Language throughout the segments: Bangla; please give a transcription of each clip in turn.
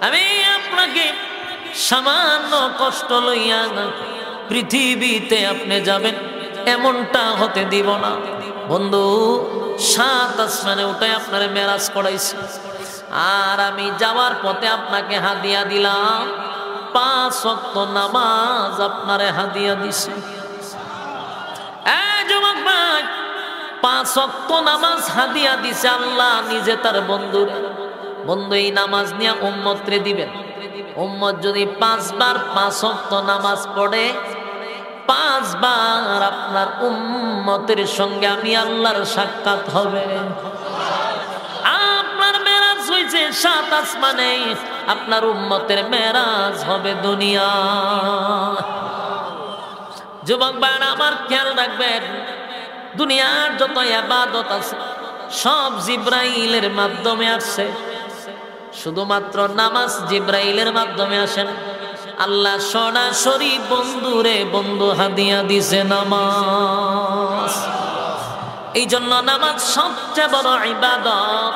আমি আপনাকে সামান্য কষ্ট লইয়া না পৃথিবীতে আপনি যাবেন এমনটা হতে দিব না। বন্ধু, 7 আসমানে উঠে আপনারে মেরাজ করাইছি, আর আমি যাওয়ার পথে আপনাকে হাদিয়া দিলাম 5 ওয়াক্ত নামাজ আপনারে হাদিয়া দিছি। এই যুবক ভাই, 5 ওয়াক্ত নামাজ হাদিয়া দিছে আল্লাহ নিজে তার বন্ধুরে। বন্ধু, এই নামাজ নিয়ে উম্মতরে দিবেন। উম্মত যদি 5 বার 5 ওয়াক্ত নামাজ পড়ে, 5 বার আপনার উম্মতের সঙ্গে আমি আল্লাহর সাক্ষাৎ হবে। আপনার মেরাজ হয়েছে 7 আসমানে, আপনার উম্মতের মেরাজ হবে দুনিয়া। যুবক ভাইরা আমার খেয়াল রাখবেন, দুনিয়ার যত ইবাদত আছে সব জিব্রাইলের মাধ্যমে আসছে, শুধুমাত্র নামাজ জিব্রাইলের মাধ্যমে আসেন। আল্লাহ সরাসরি বন্ধুরে বন্ধু হাদিয়া দিছে নামাজ। এই জন্য নামাজ সবচেয়ে বড় ইবাদত।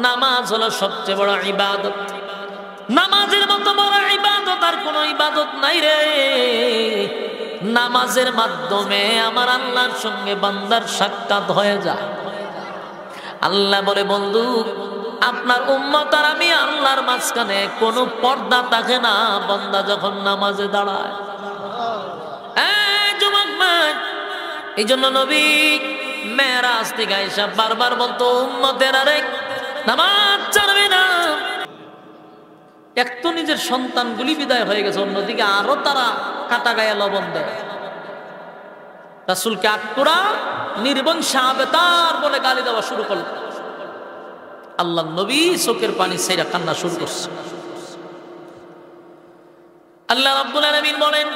নামাজ হলো সবচেয়ে বড় ইবাদত। নামাজের মতো বড় ইবাদত আর কোনো ইবাদত নাই রে। নামাজের মাধ্যমে আমার আল্লাহর সঙ্গে বান্দার সাক্ষাৎ হয়ে যায়। আল্লাহ বলে, বন্ধু, আপনার উম্মত আর আমি আল্লাহর মাঝখানে কোনো পর্দা থাকে না বান্দা যখন নামাজে দাঁড়ায়। যুবক ভাই, এই জন্য নবী মেরাজ থেকে আয়েশা বারবার বলতো, উম্মতের আরে নামাজ ছাড়বে না। এক তো নিজের সন্তানগুলি বিদায় হয়ে গেছে, অন্যদিকে আরো তারা কাটা গায়ে লবণ দেয়। রাসূলকে আটকুরা নির্বংশ আবেতার বলে গালি দেওয়া শুরু করল। আল্লাহ নবী চোখের পানি ছেড়ে কান্না শুরু করছে। আল্লাহ রাব্বুল আলামিন বলেন,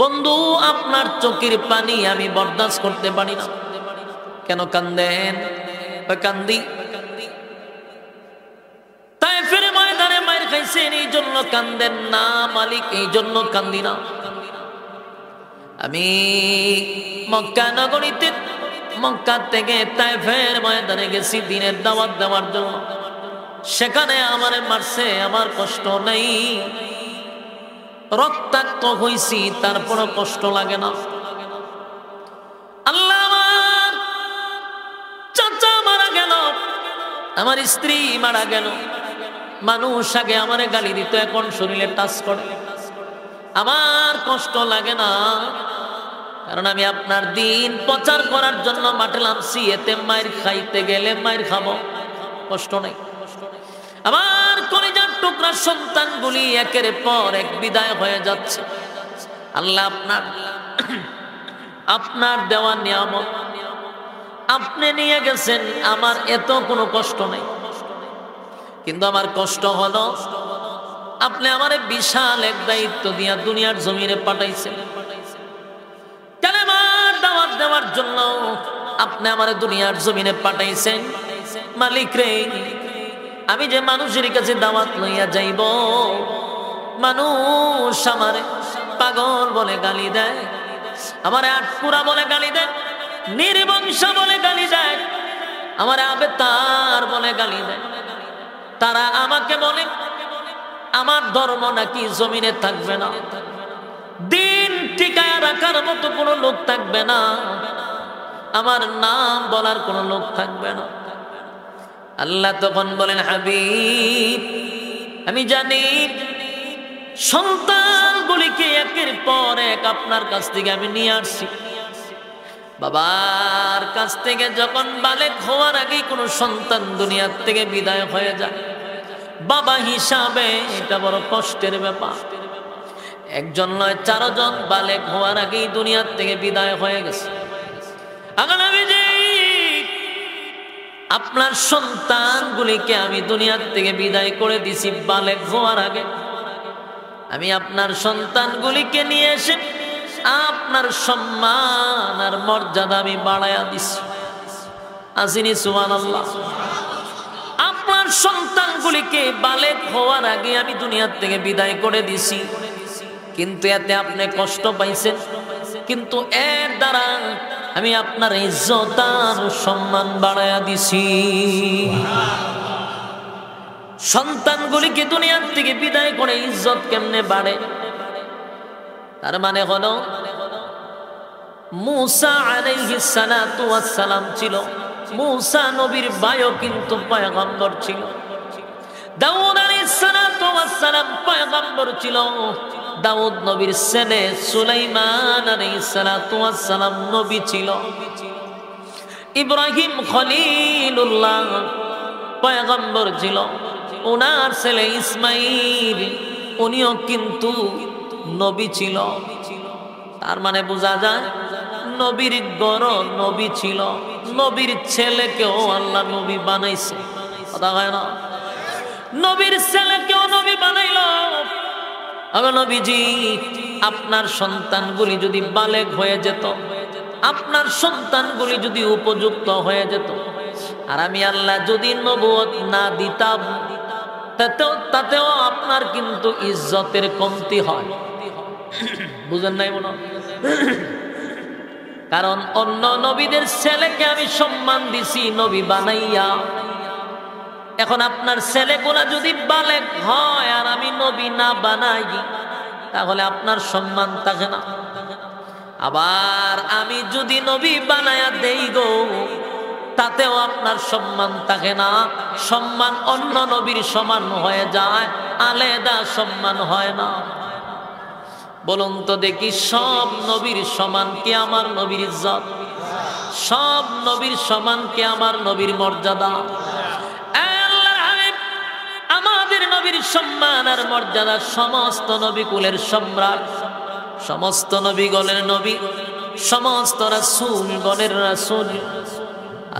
বন্ধু, আপনার চোখের পানি আমি বরদাস্ত করতে পারি না। কেন কান্দেন? কান্দি তায়েফের ময়দানে মার খাইছেন, এই জন্য কান্দেন না মালিক, এই জন্য কান্দি না। আমি মক্কা নগরীতে, মক্কা থেকে তায়েফের ময়দানে গেছি দ্বীনের দাওয়াত দেওয়ার জন্য। সেখানে আমারে মারছে, আমার কষ্ট নেই, রক্তাক্ত হইছি, তারপরও কষ্ট লাগে না। আল্লাহ, আমার চাচা মারা গেল, আমার স্ত্রী মারা গেল, মানুষ আগে আমারে গালি দিত, এখন শরীরে টাচ করে, আমার কষ্ট লাগে না। কারণ আমি আপনার দিন প্রচার করার জন্য মাঠে নামছি। এতে মায়ের খাইতে গেলে মায়ের খাবো, কষ্ট নেই। আমার কলিজার টুকরা সন্তানগুলি একের পর এক বিদায় হয়ে যাচ্ছে। আল্লাহ, আপনার দেওয়া নিয়ামত আপনি নিয়ে গেছেন, আমার এত কোনো কষ্ট নেই। কিন্তু আমার কষ্ট হলো, আপনি আমারে বিশাল এক দায়িত্ব দিয়া দুনিয়ার জমিনে পাঠাইছেন। কালেমার দাওয়াত দেওয়ার জন্য আপনি আমারে দুনিয়ার জমিনে পাঠাইছেন। মালিক রে, আমি যে মানুষের কাছে দাওয়াত লইয়া যাইব, মানুষ আমারে পাগল বলে গালি দেয়, আমারে আটপুরা বলে গালি দেয়, নির্বংশ বলে গালি দেয়, আমারে আবেতার বলে গালি দেয়। তারা আমাকে বলে আমার ধর্ম নাকি জমিনে থাকবে না, দিন টিকায় রাখার মতো কোনো লোক থাকবে না, আমার নাম বলার কোনো লোক থাকবে না। আল্লাহ তখন বলেন, হাবিব, আমি জানি সন্তানগুলিকে একের পর এক আপনার কাছ থেকে আমি নিয়ে আসছি। বাবার কাছ থেকে যখন বালেক হওয়ার আগেই কোনো সন্তান দুনিয়ার থেকে বিদায় হয়ে যায়, বাবা হিসাবে এটা বড় কষ্টের ব্যাপার। একজন নয়, 4 জন বালেক হওয়ার আগেই দুনিয়ার থেকে বিদায় হয়ে গেছে। আপনার সন্তানগুলিকে আমি দুনিয়ার থেকে বিদায় করে দিছি বালেক হওয়ার আগে। আমি আপনার সন্তানগুলিকে নিয়ে এসে আপনার সম্মান আর মর্যাদা আমি বাড়াইয়া দিছি। আসিনি সুবহানাল্লাহ। আপনার সন্তানগুলিকে বালেক হওয়ার আগে আমি দুনিয়ার থেকে বিদায় করে দিছি, কিন্তু এতে আপনি কষ্ট পাইছেন, কিন্তু এর দ্বারা আমি আপনার ইজ্জত আর সম্মান বাড়াইয়া দিছি। সন্তানগুলিকে দুনিয়ার থেকে বিদায় করে ইজ্জত কেমনে বাড়ে? তার মানে হলো মূসা আলাইহিস সালাতু ওয়াস সালাম ছিল, মূসা নবীর ভাইও কিন্তু পয়গম্বর ছিল। দাউদ আলাইহিস সালাতু ওয়াস সালাম পয়গম্বর ছিল। দাউদ নবীর ছেলে সুলাইমান আলাইহিস সালাতু ওয়াস সালাম নবী ছিল। ইব্রাহিম খলিলুল্লাহ পয়গম্বর ছিল। ওনার ছেলে ইসমাইল উনিও কিন্তু নবী ছিল। তার মানে বোঝা যায় নবীর গড় নবী ছিল, নবীর ছেলেকেও আল্লাহ নবী বানাইছে। কথা হয় না? নবীর ছেলেকেও নবী বানাইল। আবার নবীজি আপনার সন্তানগুলি যদি বালেগ হয়ে যেত, আপনার সন্তানগুলি যদি উপযুক্ত হয়ে যেত, আর আমি আল্লাহ যদি নবুয়ত না দিতাম, তাতেও আপনার কিন্তু ইজ্জতের কমতি হয়। বুঝেন নাই মনে? কারণ অন্য নবীদের ছেলেকে আমি সম্মান দিছি নবী বানাইয়া। এখন আপনার ছেলেগুলা যদি বালেগ হয় আর আমি নবী না বানাই, তাহলে আপনার সম্মান থাকে না। আবার আমি যদি নবী বানায়া দেই গো, তাতেও আপনার সম্মান থাকে না। সম্মান অন্য নবীর সমান হয়ে যায়, আলাদা সম্মান হয় না। বলুন তো দেখি, সব নবীর সমান কি আমার নবীর ইজ্জত? সব নবীর সমান কি আমার নবীর মর্যাদা? আল্লাহর হাবিব আমাদের নবীর সম্মান আর মর্যাদা, সমস্ত নবী কুলের সম্রাট, সমস্ত নবীগণের নবী, সমস্ত রাসূলগণের রাসূল,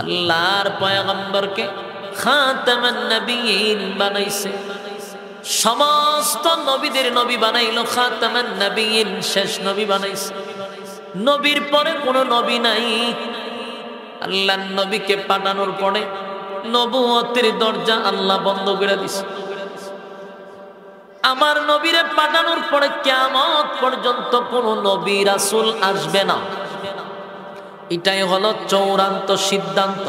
আল্লাহর পয়গম্বরকে খাতামান নবিয়্যিন বানাইছে। সমস্ত নবীদের নবী বানাইলো, খাতামান নবিয়্যিন শেষ নবী বানাইছে। নবীর পরে কোনো নবী নাই। আল্লাহর নবীকে পাঠানোর পরে নবুয়তের দরজা আল্লাহ বন্ধ করে দিছে। আমার নবীরে পাঠানোর পরে কিয়ামত পর্যন্ত কোনো নবী রাসূল আসবে না। এটাই হলো চূড়ান্ত সিদ্ধান্ত।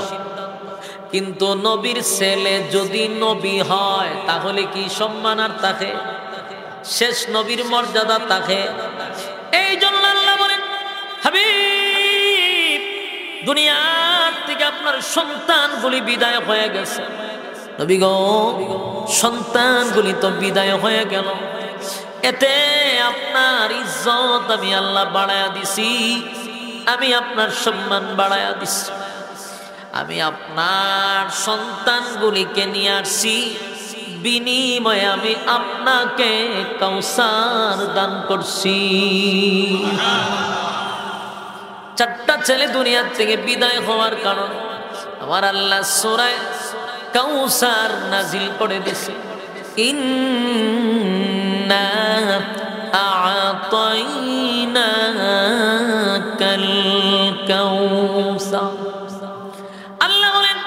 কিন্তু নবীর ছেলে যদি নবী হয়, তাহলে কি সম্মান আর থাকে? শেষ নবীর মর্যাদা থাকে। এই জন্য আল্লাহ বলেন, হাবিব দুনিয়ার থেকে আপনার সন্তানগুলি বিদায় হয়ে গেছে। নবী গো, সন্তানগুলি তো বিদায় হয়ে গেল, এতে আপনার ইজ্জত আমি আল্লাহ বাড়ায়া দিছি, আমি আপনার সম্মান বাড়ায়া দিছি। আমি আপনার সন্তানগুলিকে নিয়ে আসছি, বিনিময়ে আমি আপনাকে কাউসার দান করছি। চারটা ছেলে দুনিয়ার থেকে বিদায় হওয়ার কারণে আমার আল্লাহ সূরা কাউসার নাজিল করে দিয়েছে। ইন্না আ'তাইনাকাল কাউসার, আল্লাহ বলেন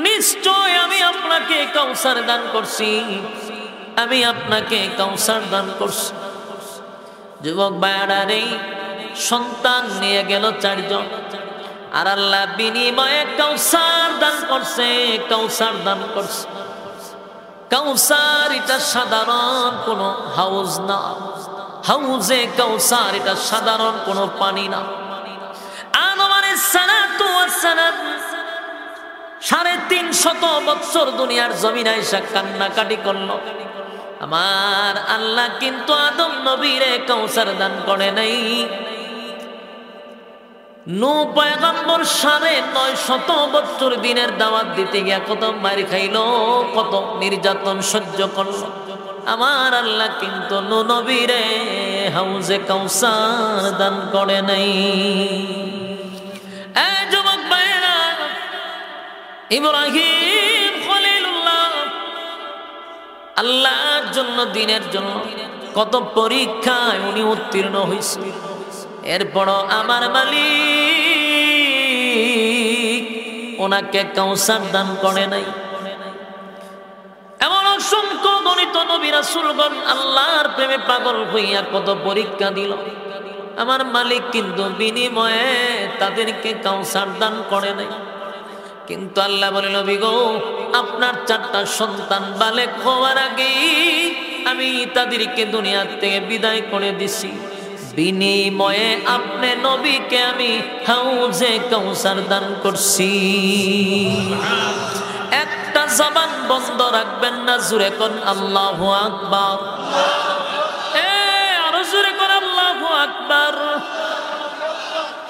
নিশ্চয় আমি আপনাকে কাউসার দান করছি, আমি আপনাকে কাউসার দান করছি। যুবক ভাইরা রে, সন্তান নিয়ে গেল 4 জন, আর আল্লাহ বিনিময়ে কাউসার দান করছে, কাউসার দান করছে। কাউসার এটা সাধারণ কোনো হাউজ না, হাউজে কাউসার এটা সাধারণ কোনো পানি না। আদম আলাইহিস সালাতু ওয়াস সালাম 350 বছর দুনিয়ার জমিনে এসে কান্নাকাটি করলো। আমার আল্লাহ কিন্তু আদম নবীরে কাউসার দান করে নাই। নূহ পয়গম্বর 950 বছর দিনের দাওয়াত দিতে গিয়া কত মার খাইলো, কত নির্যাতন সহ্য করলো। আমার আল্লাহ কিন্তু নূহ নবীরে হাউজে কাউসার দান করে নাই। এই যুবক ভাইরা, ইব্রাহিম খলিলুল্লাহ আল্লাহর জন্য, দিনের জন্য কত পরীক্ষায় উনি উত্তীর্ণ হয়েছে। এরপরও আমার মালিক ওনাকে কাউসার দান করে নাই। এমন অসংখ্য গণিত নবী রাসূলগণ আল্লাহর প্রেমে পাগল হইয়া কত পরীক্ষা দিল। আমার মালিক কিন্তু বিনিময়ে তাদেরকে কাউসার দান করে নাই। কিন্তু আল্লাহ বলেন নবী গো, আপনার 4টা সন্তান বালেগ হওয়ার আগে আমি তাদেরকে দুনিয়া থেকে বিদায় করে দিছি। বিনিময়ে আপনি নবীকে আমি হাউজে কাউসার দান করছি। একটা জবান বন্ধ রাখবেন না, জোরে কোন আল্লাহু আকবার। আরো জোরে কোন আল্লাহু আকবার।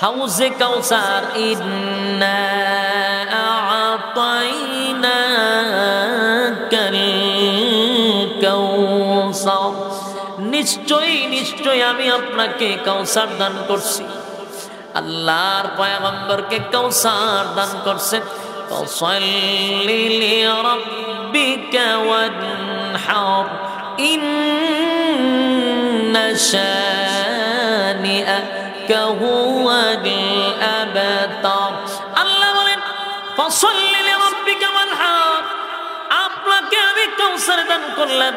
হাউজে কাউসার, ইন্না আ'তাইনাকাল কাউসার, নিশ্চয়ই নিশ্চয়ই আমি আপনাকে কাউসার দান করছি। আল্লাহর পয়গম্বরকে কাউসার দান করছেন। ফাসাল্লি লিরাব্বিকা ওয়ানহার, ইন্না শানিআকা হুয়াল আবতার। আল্লাহ বলেন ফাসাল্লি লিরাব্বিকা ওয়ানহার, আপনাকে আমি কাউসার দান করলাম,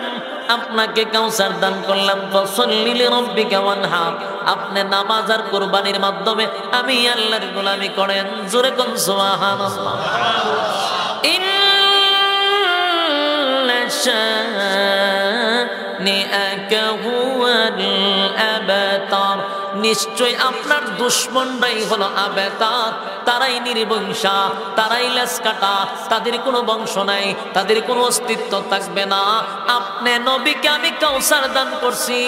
আপনাকে কাউসার দান করলাম। ফাসাল্লি লিরাব্বিকা ওয়ানহার, আপনি নামাজ আর কুরবানির মাধ্যমে আমি আল্লাহর গোলামি করেন। জোরে কোন সুবহানাল্লাহ। ইন্না শানিআকা হুয়াল আবতার, নিশ্চয় আপনার দুশমনরাই হলো আবেতার, তারাই নির্বংশা, তারাই লেজ কাটা, তাদের কোনো বংশ নাই, তাদের কোনো অস্তিত্ব থাকবে না। আপনি নবীকে আমি কাউসার দান করছি,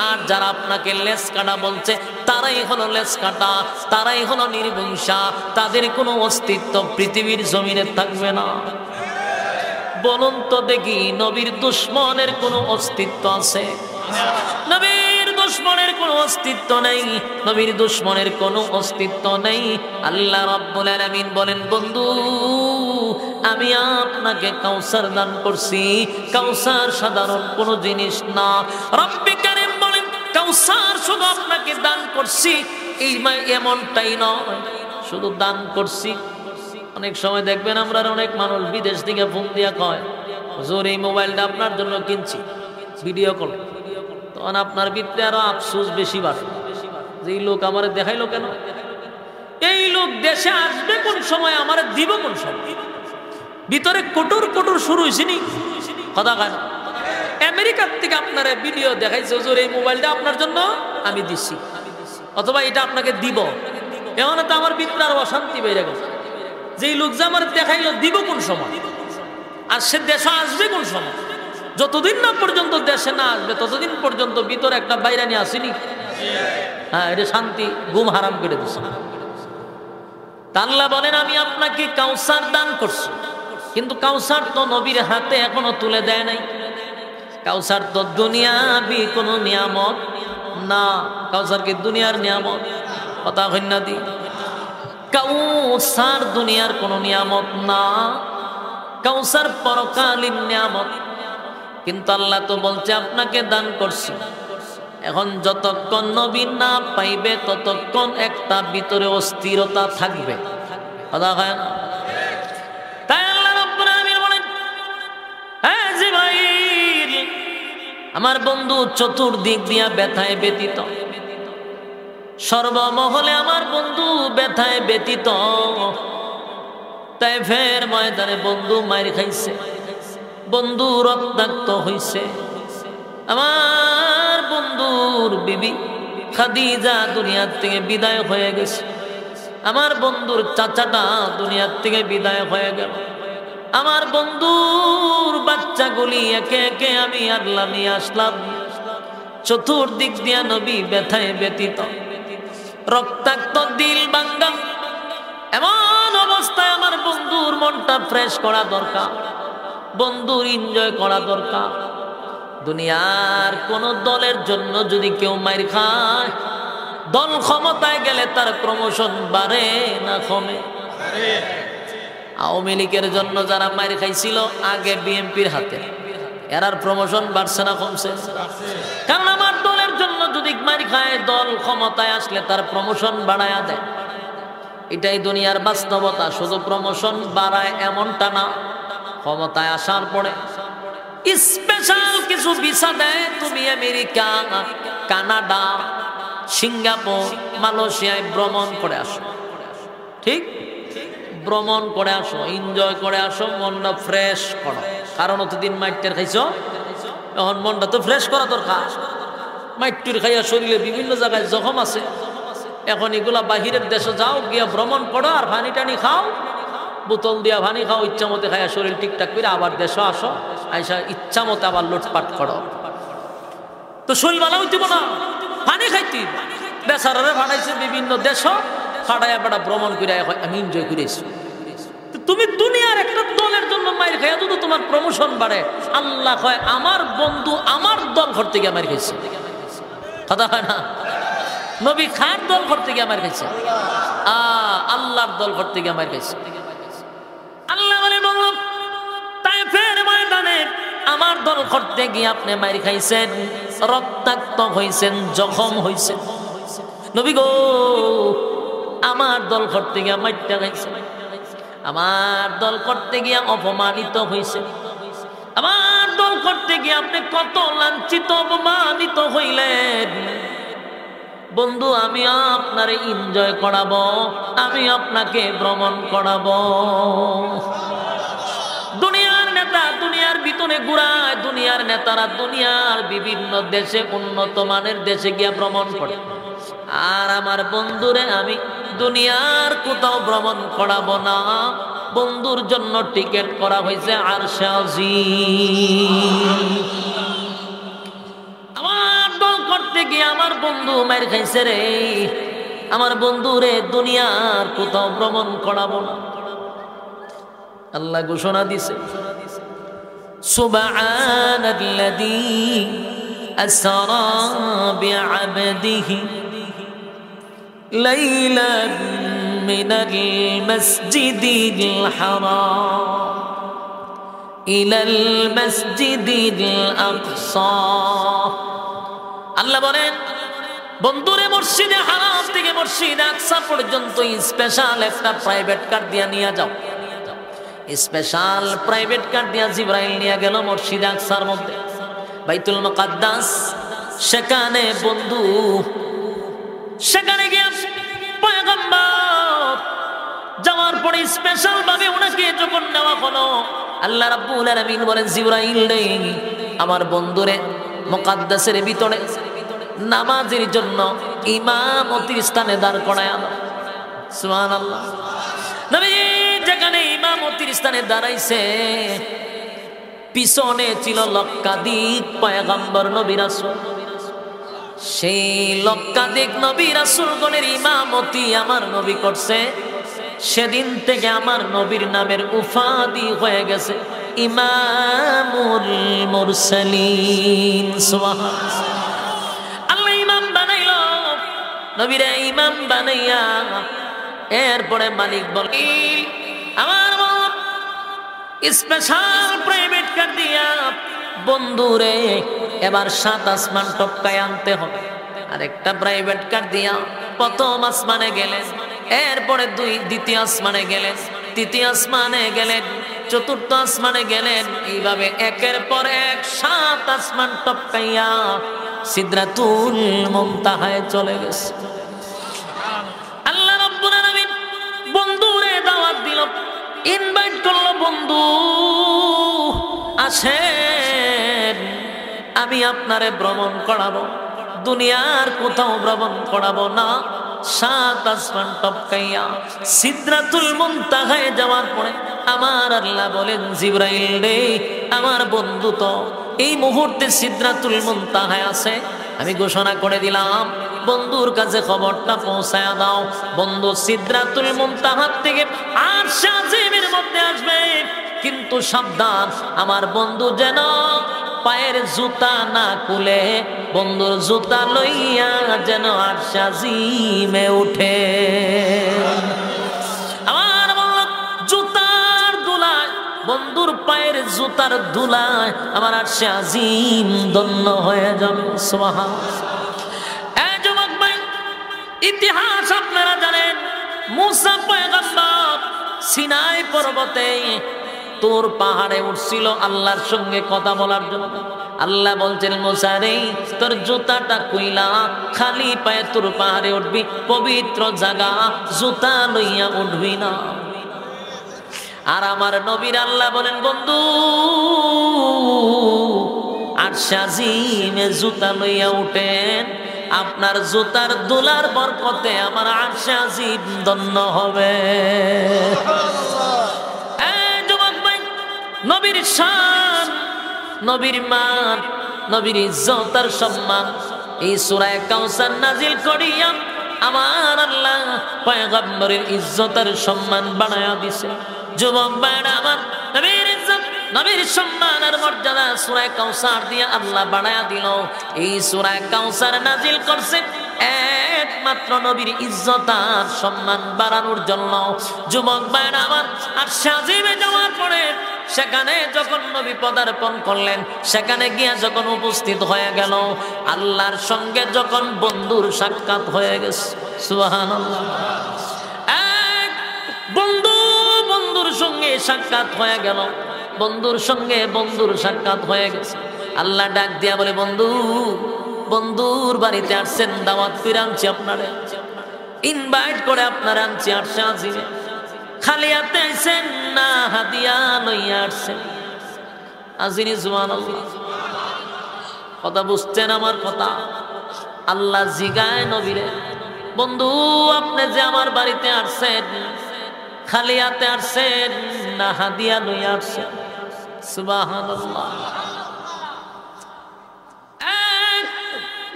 আর যারা আপনাকে লেজ কাটা বলছে তারাই হলো লেজ কাটা, তারাই হলো নির্বংশা, তাদের কোনো অস্তিত্ব পৃথিবীর জমিনে থাকবে না। বলুন তো দেখি, নবীর দুশমনের কোনো অস্তিত্ব আছে? নবীর দুশমনের কোনো অস্তিত্ব নেই, নবীর দুশমনের কোনো অস্তিত্ব নেই। আল্লাহ রাব্বুল আলামিন বলেন, বন্ধু আমি আপনাকে কাউসার দান করছি। কাউসার সাধারণ কোনো জিনিস না। রব্বে কারীম বলেন, কাউসার শুধু আপনাকে দান করছি এই এমনটাই নয়, শুধু দান করছি। অনেক সময় দেখবেন আমরা অনেক মানুষ বিদেশ থেকে ফোন দিয়া কয়, হুজুর এই মোবাইলটা আপনার জন্য কিনছি, ভিডিও কল। তখন আপনার ভিতরে আরো আফসোস বেশি বাড়ে যে এই লোক আমার দেখাইলো কেন, এই লোক দেশে আসবে কোন সময়, আমার দিব কোন সময়। ভিতরে কঠোর কঠোর শুরু হয়েছিনি কথা কেন। আমেরিকার থেকে আপনার ভিডিও দেখাইছে, হুজুর এই মোবাইলটা আপনার জন্য আমি দিচ্ছি, অথবা এটা আপনাকে দিব। এমন তো আমার ভিতরে আরো অশান্তি বেড়ে গেছে যে এই লোক যে আমার দেখাইলো দিব কোন সময়, আর সে দেশে আসবে কোন সময়। যতদিন না পর্যন্ত দেশে না আসবে ততদিন পর্যন্ত ভিতরে একটা বাইরানি আসেনি। হ্যাঁ, এটা শান্তি ঘুম হারাম করে দিচ্ছে। আল্লাহ বলেন আমি আপনাকে কাউসার দান করছি, কিন্তু কাউসার তো নবীর হাতে এখনো তুলে দেয় নাই। কাউসার তো দুনিয়াবি কোনো নিয়ামত না। কাউসার কি দুনিয়ার নিয়ামত? কথা কইনা দি, কাউসার দুনিয়ার কোনো নিয়ামত না, কাউসার পরকালীন নিয়ামত। কিন্তু আল্লাহ তো বলছে আপনাকে দান করছি। এখন যতক্ষণ নবী না পাইবে ততক্ষণ একটা ভিতরে অস্থিরতা থাকবে, কথা হয় না? তাই আল্লাহ রাব্বুল আলামিন বলেন, হ্যাঁ জিবরাইল আমার বন্ধু চতুর্দিক দিয়া ব্যথায় ব্যতীত, সর্বমহলে আমার বন্ধু ব্যথায় ব্যতীত। তাইফের ময়দানে বন্ধু মার খাইছে, বন্ধু রক্তাক্ত হইছে, আমার বন্ধুর বিবি খাদিজা দুনিয়ার থেকে বিদায় হয়ে গেছে, আমার বন্ধুর চাচাটা দুনিয়ার থেকে বিদায় হয়ে গেল, আমার বন্ধুর বাচ্চাগুলি একে একে আমি আল্লাহ নিয়ে আসলাম। চতুর্দিক দিয়া নবী ব্যথায় ব্যতীত, রক্তাক্ত দিল ভাঙ্গা। এমন অবস্থায় আমার বন্ধুর মনটা ফ্রেশ করা দরকার, বন্ধুর এনজয় করা দরকার। দুনিয়ার কোন দলের জন্য যদি কেউ মাইর খায়, দল ক্ষমতায় গেলে তার প্রমোশন বাড়ে না কমে? আওয়ামী লীগের জন্য যারা মাইর খাইছিল আগে বিএনপির হাতে, এরার প্রমোশন বাড়ছে না কমছে? কারণ আমার দলের জন্য যদি মাইর খায়, দল ক্ষমতায় আসলে তার প্রমোশন বাড়ায়া দেয়। এটাই দুনিয়ার বাস্তবতা। শুধু প্রমোশন বাড়ায় এমনটা না, ক্ষমতায় আসার পরে স্পেশাল কিছু ভিসা দেয়, তুমি আমেরিকা, কানাডা, সিঙ্গাপুর, মালয়েশিয়ায় ভ্রমণ করে আসো। ঠিক ভ্রমণ করে আসো, এনজয় করে আসো, মনটা ফ্রেশ করো। কারণ অতদিন মাইটের খাইছো, এখন মনটা তো ফ্রেশ করা দরকার। মাইটুর খাইয়া শরীরে বিভিন্ন জায়গায় জখম আছে, এখন এগুলা বাহিরের দেশে যাও, গিয়া ভ্রমণ করো আর পানি টানি খাও, বোতল দিয়া পানি খাও, ইচ্ছা মতো খাইয়া শরীর ঠিকঠাক করে আবার দেশে আসো, আইসা ইচ্ছা মতো আবার লুটপাট করো। তো শরীর ভালো হইতে না, পানি খাইতে বেচারারে ফাটাইছে বিভিন্ন দেশ, ফাটাইয়া বেটা ভ্রমণ করে আমি এনজয় করেছি। তুমি দুনিয়ার একটা দলের জন্য মাইর খাইয়া যদি তোমার প্রমোশন বাড়ে, আল্লাহ কয় আমার বন্ধু আমার দল ঘর থেকে মাইর খাইছে। কথা হয় না? নবী খার দল ঘর থেকে মাইর খাইছে, আল্লাহর দল ঘর থেকে মাইর খাইছে। আল্লাহ বলে বলল তায়েফের ময়দানে আমার দল করতে গিয়ে আপনি মাইর খাইছেন, রক্তাক্ত হইছেন, জখম হইছেন। নবী গো আমার দল করতে গিয়ে মাইরটা খাইছে, আমার দল করতে গিয়ে অপমানিত হইছে, আমার দল করতে গিয়ে আপনি কত লাঞ্ছিত অপমানিত হইলেন। বন্ধু আমি আপনারে এনজয় করাবো, আমি আপনাকে ভ্রমণ করাবো। দুনিয়ার নেতা দুনিয়ার ভিতরে ঘুরায়, দুনিয়ার নেতারা দুনিয়ার বিভিন্ন দেশে উন্নত মানের দেশে গিয়া ভ্রমণ করে, আর আমার বন্ধুরে আমি দুনিয়ার কোথাও ভ্রমণ করাবো না। বন্ধুর জন্য টিকিট করা হয়েছে আরশে আজিম। আমার দল করতে গিয়ে আমার বন্ধু মাইর খাইছে রে, আমার বন্ধুরে দুনিয়ার কোথাও ভ্রমণ করাবো না। আল্লাহ ঘোষণা দিছে সুবহানাল্লাযী আসরা বিআবদিহি লাইলান মিনাল মাসজিদিল হারাম ইলাল মাসজিদিল আকসা। আল্লাহ বলেন বন্ধুরে মসজিদে হারাম থেকে মসজিদে আকসা পর্যন্ত স্পেশাল একটা প্রাইভেট কার দিয়া নিয়ে যাও। স্পেশাল প্রাইভেট কার দিয়া জিবরাইল নিয়ে গেল মসজিদে আকসার মধ্যে, বাইতুল মুকাদ্দাস। সেখানে বন্ধু, সেখানে গিয়ে পয়গম্বর যাওয়ার পরে স্পেশাল ভাবে ওনাকে যখন নেওয়া হলো, আল্লাহ রাব্বুল আলামিন বলেন জিবরাইল রে আমার বন্ধুরে মুকাদ্দাসের ভিতরে নামাজের জন্য ইমামতির স্থানে দাঁড় করায় আনো। সুবহানাল্লাহ। নবীজি যেখানে ইমামতির স্থানে দাঁড়াইছে, পিছনে ছিল লক্ষাধিক পয়গম্বর নবী রাসূল। সেই লক্ষাধিক নবী রাসূলগণের ইমামতি আমার নবী করছে। সেদিন থেকে আমার নবীর নামের উপাধি হয়ে গেছে ইমামুল মুরসালিন। সুবহানাল্লাহ। আল্লাহ ইমাম বানাইলো, নবীরে ইমাম বানাইয়া এরপরে মালিক বলে আমার স্পেশাল প্রাইভেট কার দিয়া বন্ধুরে এবার 7 আসমান টপকায় আনতে হবে। আরেকটা প্রাইভেট কার দিয়া প্রথম আসমানে গেলেন, এরপরে দ্বিতীয় আসমানে গেলেন, তৃতীয় আসমানে গেলেন, চতুর্থ আসমানে গেলেন। এইভাবে একের পর এক 7 আসমান টপকাইয়া সিদরাতুল মুনতাহায় চলে গেছে। আল্লাহ রাব্বুল আলামিন বন্ধুরে দাওয়াত দিল, ইনভাইট করলো, বন্ধু আসেন আমি আপনারে ভ্রমণ করাবো, দুনিয়ার কোথাও ভ্রমণ করাবো না। 7 আসমান টপকাইয়া সিদরাতুল মুনতাহায় যাওয়ার পরে আমার আল্লাহ বলেন জিবরাইল রে আমার বন্ধু তো এই মুহূর্তে সিদরাতুল মুনতাহায় আছে, আমি ঘোষণা করে দিলাম বন্ধুর কাছে খবরটা পৌঁছায়া দাও। বন্ধু সিদরাতুল মুনতাহা থেকে আরশে আজিমের মধ্যে আসবে, কিন্তু সাবধান আমার বন্ধু যেন পায়ের জুতা না খুলে বন্ধুর জুতা লইয়া যেন আরশে আজিমে উঠে। আমার জুতার দুলায়, বন্ধুর পায়ের জুতার দুলায় আমার আরশে আজিম ধন্য হয়ে যাবে। সুবহানাল্লাহ। এই যুবক ভাই, ইতিহাস আপনারা জানেন, মুসা পয়গম্বর সিনাই পর্বতে তোর পাহাড়ে উঠছিল আল্লাহর সঙ্গে কথা বলার জন্য। আল্লাহ বলছেন মুসা রে তোর জুতাটা কইলা খালি পায়ে তোর পাহাড়ে উঠবি, পবিত্র জায়গা, জুতা লইয়া উঠবি না। আর আমার নবীর আল্লাহ বলেন বন্ধু আরশে আজিমে জুতা লইয়া উঠেন, আপনার জুতার দুলার বরকতে আমার আরশে আজিম ধন্য হবে। এই যুবক ভাই, নবীর শান, নবীর মান, নবীর ইজ্জত আর সম্মান এই সূরা কাউসার নাজিল করিয়া আমার আল্লাহ পয়গম্বরের ইজ্জত আর সম্মান বাড়ায়া দিছে। যুবক ভাইরা আমার, নবীর ইজ্জত, নবীর সম্মান আর মর্যাদা সূরা কাউসার দিয়ে আল্লাহ বাড়ায়া দিল। এই সূরা কাউসার নাজিল করছে একমাত্র নবীর ইজ্জত আর সম্মান বাড়ানোর জন্য। যুবক ভাইরা আমার, আর সাজিবে যাওয়ার পরে সেখানে যখন নবী পদার্পণ করলেন, সেখানে গিয়া যখন উপস্থিত হয়ে গেল, আল্লাহর সঙ্গে যখন বন্ধুর সাক্ষাৎ হয়ে গেছে, সুবহানাল্লাহ, এক বন্ধু বন্ধুর সঙ্গে সাক্ষাৎ হয়ে গেল, বন্ধুর সঙ্গে বন্ধুর সাক্ষাৎ হয়ে গেছে। আল্লাহ ডাক দিয়া বলে বন্ধু, বন্ধুর বাড়িতে আসছেন, দাওয়াত করে আনছি আপনারে, ইনভাইট করে আপনারা আনছি আরশে আজিমে। খালি হাতে আইছেন না হাদিয়া লইয়া আসছেন? আজিনি সুবহানাল্লাহ। কথা বুঝছেন আমার কথা? আল্লাহ জিগায় নবীরে, বন্ধু আপনি যে আমার বাড়িতে আসছেন খালি হাতে আসছেন না হাদিয়া লইয়া আসছেন? সুবহানাল্লাহ।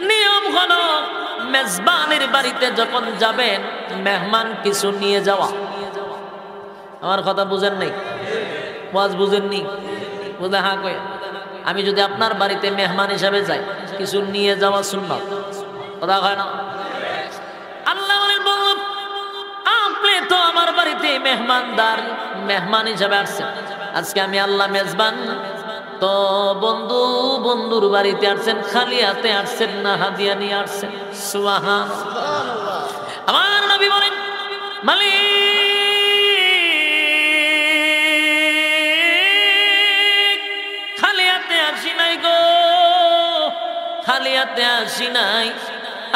নিয়ম হলো মেজবানের বাড়িতে যখন যাবেন মেহমান কিছু নিয়ে যাওয়া। আমার কথা বুঝেন নাই? ওয়াজ বুঝেননি? বুঝলে হ্যাঁ কয়ে। আমি যদি আপনার বাড়িতে মেহমান হিসাবে যাই, কিছু নিয়ে যাওয়া সুন্নাত, কথা হয় না? আল্লাহ বলেন বন্ধু আপনি তো আমার বাড়িতে মেহমানদার, মেহমান হিসাবে আসছেন, আজকে আমি আল্লাহ মেজবান, তো বন্ধু বন্ধুর বাড়িতে আসছেন, খালি হাতে আসছেন না হাদিয়া নিয়ে আসছেন? সুবহানাল্লাহ। আমার নবী বলেন মালিক খালি হাতে আসি নাই গো, খালি হাতে আসি নাই,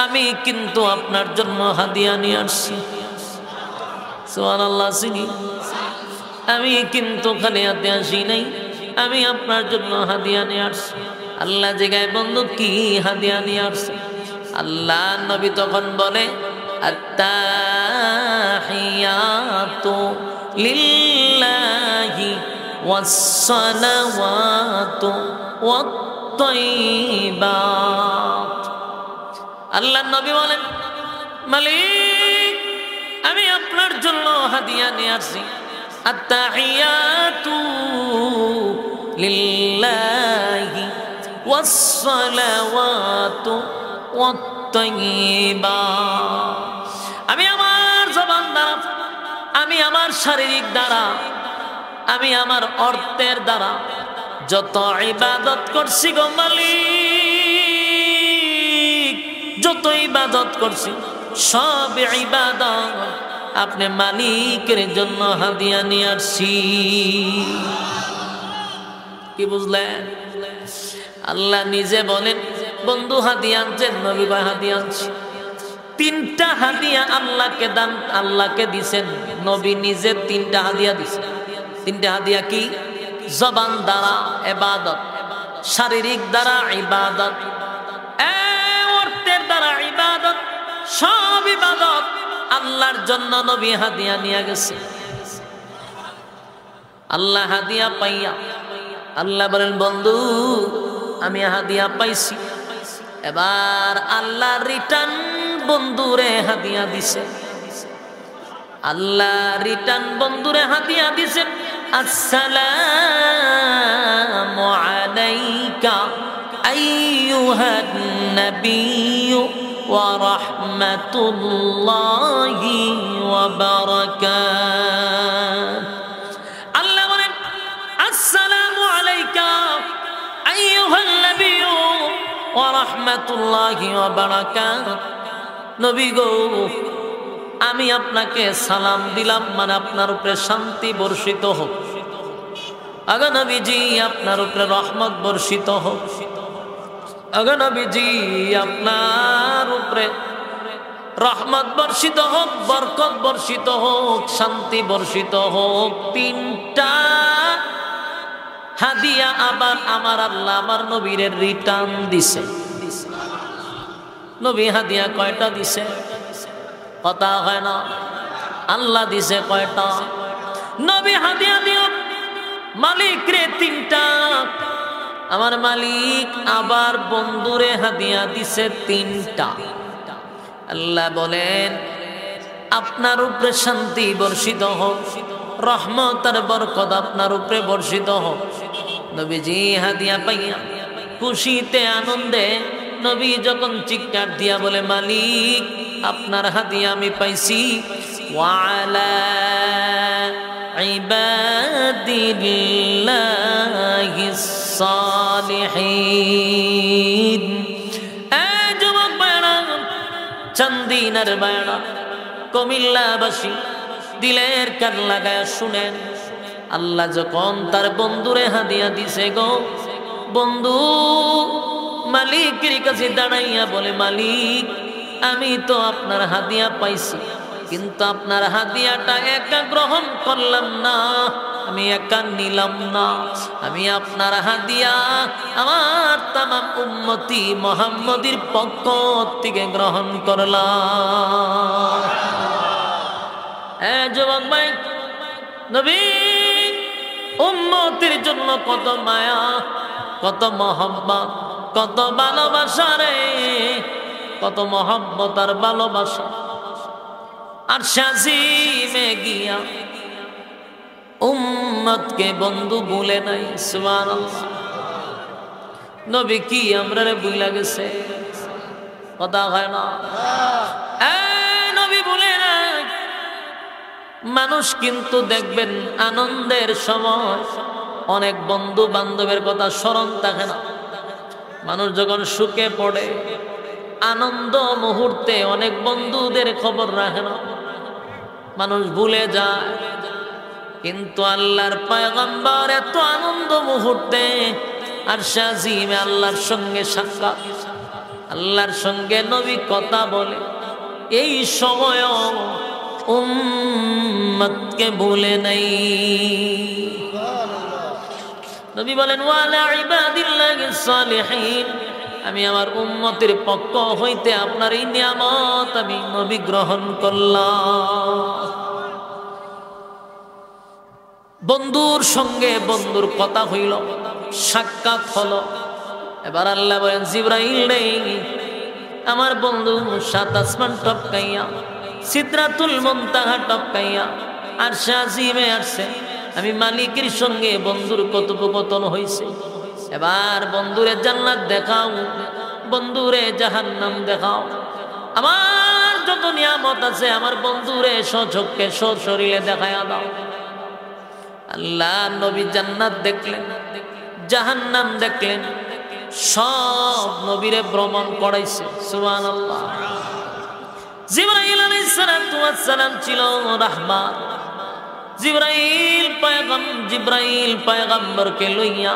আমি কিন্তু আপনার জন্য হাদিয়া নিয়ে আসছি। সুবহানাল্লাহ। আমি কিন্তু খালি হাতে আসি নাই, আমি আপনার জন্য হাদিয়া নিয়ে আসছি। আল্লাহ জিগায় বন্ধু কি হাদিয়া নিয়ে আসছে? আল্লাহ নবী তখন বলে আত্তাহিয়াতু লিল্লাহি ওয়াসসালাওয়াতু ওয়াত-তাইয়্যিবাত। আল্লাহ নবী বলেন মালিক আমি আপনার জন্য হাদিয়া নিয়ে আসছি, আত্তাহিয়াতু লিল্লাহি ওয়াসসালাওয়াতু ওয়াত-তাইয়্যিবাত। আমি আমার জবান দ্বারা, আমি আমার শারীরিক দ্বারা, আমি আমার অর্থের দ্বারা যত ইবাদত করছি গো মালিক, যত ইবাদত করছি সব ইবাদত আপনি মালিকের জন্য হাদিয়া নিয়ে আসছি। কি বুঝলেন? আল্লাহ নিজে বলেন বন্ধু হাদিয়া আনছেন, নবী কয় হাদিয়া আনছি। তিনটা হাদিয়া আল্লাহকে দান, আল্লাহকে দিছেন, নবী নিজে তিনটা হাদিয়া দিছেন। তিনটা হাদিয়া কি? জবান দ্বারা ইবাদত, শারীরিক দ্বারা ইবাদত, অর্থের দ্বারা ইবাদত, সব ইবাদত আল্লাহর জন্য নবী হাদিয়া নিয়ে গেছে। আল্লাহ হাদিয়া পাইয়া আল্লাহ বলেন বন্ধু আমি হাদিয়া পাইছি, এবার আল্লাহ রিটার্ন বন্ধুরে হাদিয়া দিছে। আল্লাহ রিটার্ন বন্ধুরে হাদিয়া দিছে, আসসালামু আলাইকা আইয়ুহান নাবিয়্যু ওয়া রাহমাতুল্লাহি ওয়া বারাকাতুহু। আল্লাহ বলেন আসসালামু আলাইকা আইয়ুহান নাবিয়্যু ওয়া রাহমাতুল্লাহি ওয়া বারাকাতুহু। নবী গো আমি আপনাকে সালাম দিলাম, মানে আপনার উপরে শান্তি বর্ষিত হোক। আগা নবীজি আপনার উপরে রহমত বর্ষিত হোক। আগা নবীজি আপনার উপরে রহমত বর্ষিত হোক, বরকত বর্ষিত হোক, শান্তি বর্ষিত হোক। তিনটা হাদিয়া আবার আমার আল্লাহ আমার নবীর রিটার্ন দিছে। নবী হাদিয়া কয়টা দিছে? কথা হয় না। আল্লাহ দিছে কয়টা? নবী হাদিয়া দিও মালিক রে তিনটা। আমার মালিক আবার বন্ধুরে হাদিয়া দিছে তিনটা। আল্লাহ বলেন আপনার উপরে শান্তি বর্ষিত হোক, রহমত আর বরকত আপনার উপরে বর্ষিত হোক। নবীজি হাদিয়া পাইয়া খুশিতে আনন্দে নবী যখন চিৎকার দিয়া বলে মালিক আপনার হাদিয়া আমি পাইছি। ওয়ালা ইবাদিল্লাহিস সালিহিন। এই যুবক ভাইরা, চান্দিনার ভাইরা, কুমিল্লাবাসী, দিলের কান লাগায় শুনেন। আল্লাহ যখন তার বন্ধুরে হাদিয়া দিছে গো, বন্ধু মালিকের কাছে দাঁড়াইয়া বলে মালিক আমি তো আপনার হাদিয়া পাইছি, কিন্তু আপনার হাদিয়াটা একা গ্রহণ করলাম না, আমি একা নিলাম না, আমি আপনার হাদিয়া আমার তামাম উম্মতি মুহাম্মদীর পক্ষ থেকে গ্রহণ করলাম। যুবক ভাই, নবী উম্মতের জন্য কত মায়া, কত মহব্বত, কত ভালোবাসা রে, কত মহব্বত আর ভালোবাসা। আর শাজিমে গিয়া উম্মতকে বন্ধু ভুলে নাই। সুবহানাল্লাহ। নবী কি আমরা রে ভুলে গেছে? কথা হয় না। নবী ভুলে নাই। মানুষ কিন্তু দেখবেন আনন্দের সময় অনেক বন্ধু বান্ধবের কথা স্মরণ থাকে না। মানুষ যখন সুখে পড়ে আনন্দ মুহূর্তে অনেক বন্ধুদের খবর রাখে না, মানুষ ভুলে যায়। কিন্তু আল্লাহর পয়গম্বর এত আনন্দ মুহূর্তে আর শাজিমে আল্লাহর সঙ্গে সাক্ষাৎ, আল্লাহর সঙ্গে নবী কথা বলে, এই সময় উম্মতকে ভুলে নাই। নবী বলেন ওয়ালা ইবাদিল্লাহিস সালিহিন, আমি আমার উম্মতের পক্ষ হইতে আপনার এই নিয়ামত আমি নবী গ্রহণ করলাম। বন্ধুর সঙ্গে বন্ধুর কথা হইল, সাক্ষাৎ হলো। এবার আল্লাহ বলেন জিবরাইল রে, আমার বন্ধু সাত আসমান টপকাইয়া সিদরাতুল মুনতাহা টপকাইয়া আর শাজিমে আসছে, আমি মালিকের সঙ্গে বন্ধুর কথোপকথন হইছে। এবার বন্ধুরে জান্নাত দেখাও, বন্ধুরে জাহান্নাম দেখাও। আমার যত নিয়ামত আছে আমার বন্ধুরে স্বচক্ষে সশরীরে দেখায়া দাও। আল্লাহ নবী জান্নাত দেখলেন, জাহান্নাম দেখলেন, সব নবীরে ভ্রমণ করাইছে। সুবহানাল্লাহ। জিবরাইল আলাইহিস সালাতু ওয়াস সালাম ছিল রাহমান। জিবরাইল পয়গম্বরকে লইয়া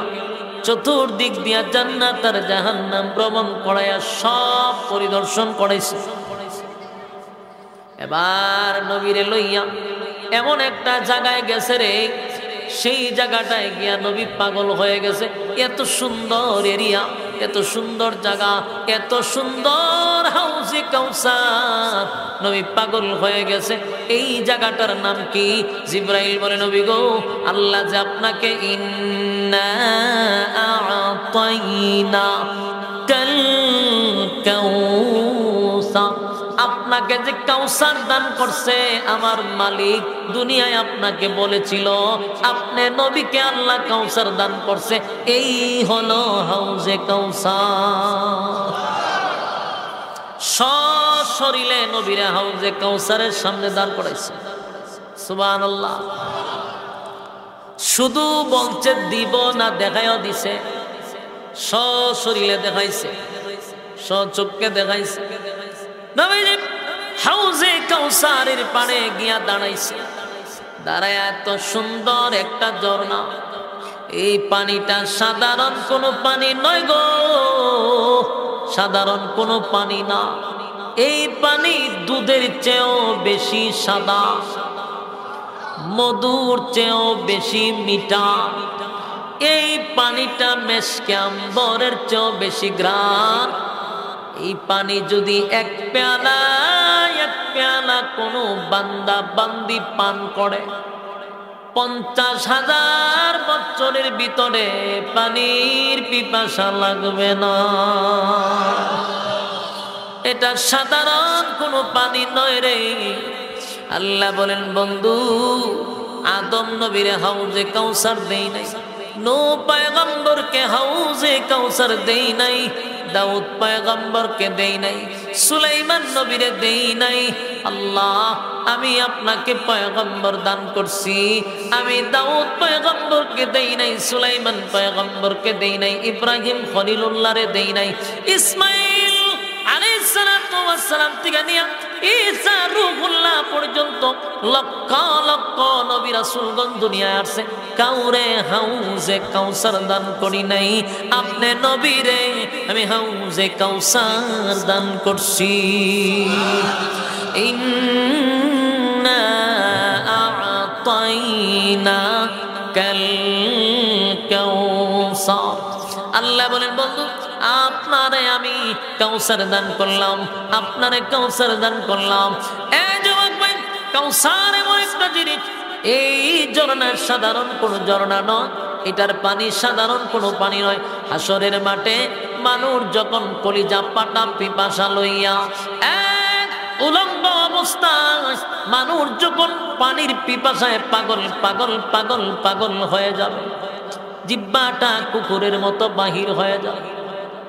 চতুর্দিক দিয়া জান্নাত আর জাহান্নাম ভ্রমণ করাইয়া সব পরিদর্শন করাইছে। এবার নবীরে লইয়া এমন একটা জায়গায় গেছে রে, সেই জায়গাটায় গিয়া নবী পাগল হয়ে গেছে। এত সুন্দর এরিয়া, এত সুন্দর জায়গা, এত সুন্দর হাউজে কাউসার, নবী পাগল হয়ে গেছে। এই জায়গাটার নাম কি? জিবরাইল বলে নবী গো, আল্লাহ যে আপনাকে ইন্না আ'তাইনা কাল কাউসার, আপনাকে যে কাউসার দান করছে আমার মালিক, দুনিয়ায় আপনাকে বলেছিল আপনি নবীকে আল্লাহ কাউসার দান করছে, এই হলো হাউজে কাউসার। সশরীরে নবীরা হাউজে কাউসারের সামনে দাঁড় করাইছে। সুবহানাল্লাহ। শুধু বলছে দিব না, দেখাইও দিছে, সশরীরে দেখাইছে, সচক্ষে দেখাইছে। নবীজি হাউজে কাউসারের পাড়ে গিয়া দাঁড়াইছে। দাঁড়ায় এত সুন্দর একটা ঝর্ণা, এই পানিটা সাধারণ কোনো পানি নয় গো, সাধারণ কোনো পানি না। এই পানি দুধের চেয়েও বেশি সাদা, মধুর চেয়েও বেশি মিঠা। এই পানিটা মেশকে আম্বরের চেয়েও বেশি গ্রান। এই পানি যদি এক পেয়ালা কোনো বান্দা বান্দি পান করে, 50,000 বছরের ভিতরে পানির পিপাসা লাগবে না। এটা সাধারণ কোনো পানি নয় রে। আল্লাহ বলেন, বন্ধু আদম নবীরে হাউজে কাউসার দেই নাই, নো পয়গম্বরকে হাউজে কাউসার দেই নাই, দাউদ পয়গম্বরকে দেই নাই, সুলাইমান নবীরে দেই নাই। আল্লাহ, আমি আপনাকে পয়গম্বর দান করছি, আমি দাউদ পয়গম্বরকে দেই নাই, সুলাইমান পয়গম্বরকে দেই নাই, ইব্রাহিম খলিলুল্লাহরে দেই নাই, ইসমাইল আলাইহিস সালাতু ওয়াস সালাম থেকে নিয়া ঈসা রূহুল্লাহ পর্যন্ত লক্ষ লক্ষ নবী রাসূলগণ দুনিয়ায় আসছে, কাউরে হাউজে কাউসার দান করি নাই। আপনি নবীরে আমি হাউজে কাউসার দান করছি। ইন্না আ'তাইনাকাল কাউসার। আল্লাহ বলেন, বন্ধু আপনারে আমি কাউসার দান করলাম, আপনারে কাউসার দান করলাম। এই যুবক ভাই, কাউসার এমন একটা জিনিস, এই ঝর্ণা সাধারণ কোনো ঝর্ণা নয়, এটার পানি সাধারণ কোনো পানি নয়। হাসরের মাঠে মানুষ যখন কলিজা পাটা পিপাসা লইয়া এক উলঙ্গ অবস্থায় মানুষ যখন পানির পিপাসায় পাগল পাগল পাগল পাগল হয়ে যাবে, জিহ্বাটা কুকুরের মতো বাহির হয়ে যাবে,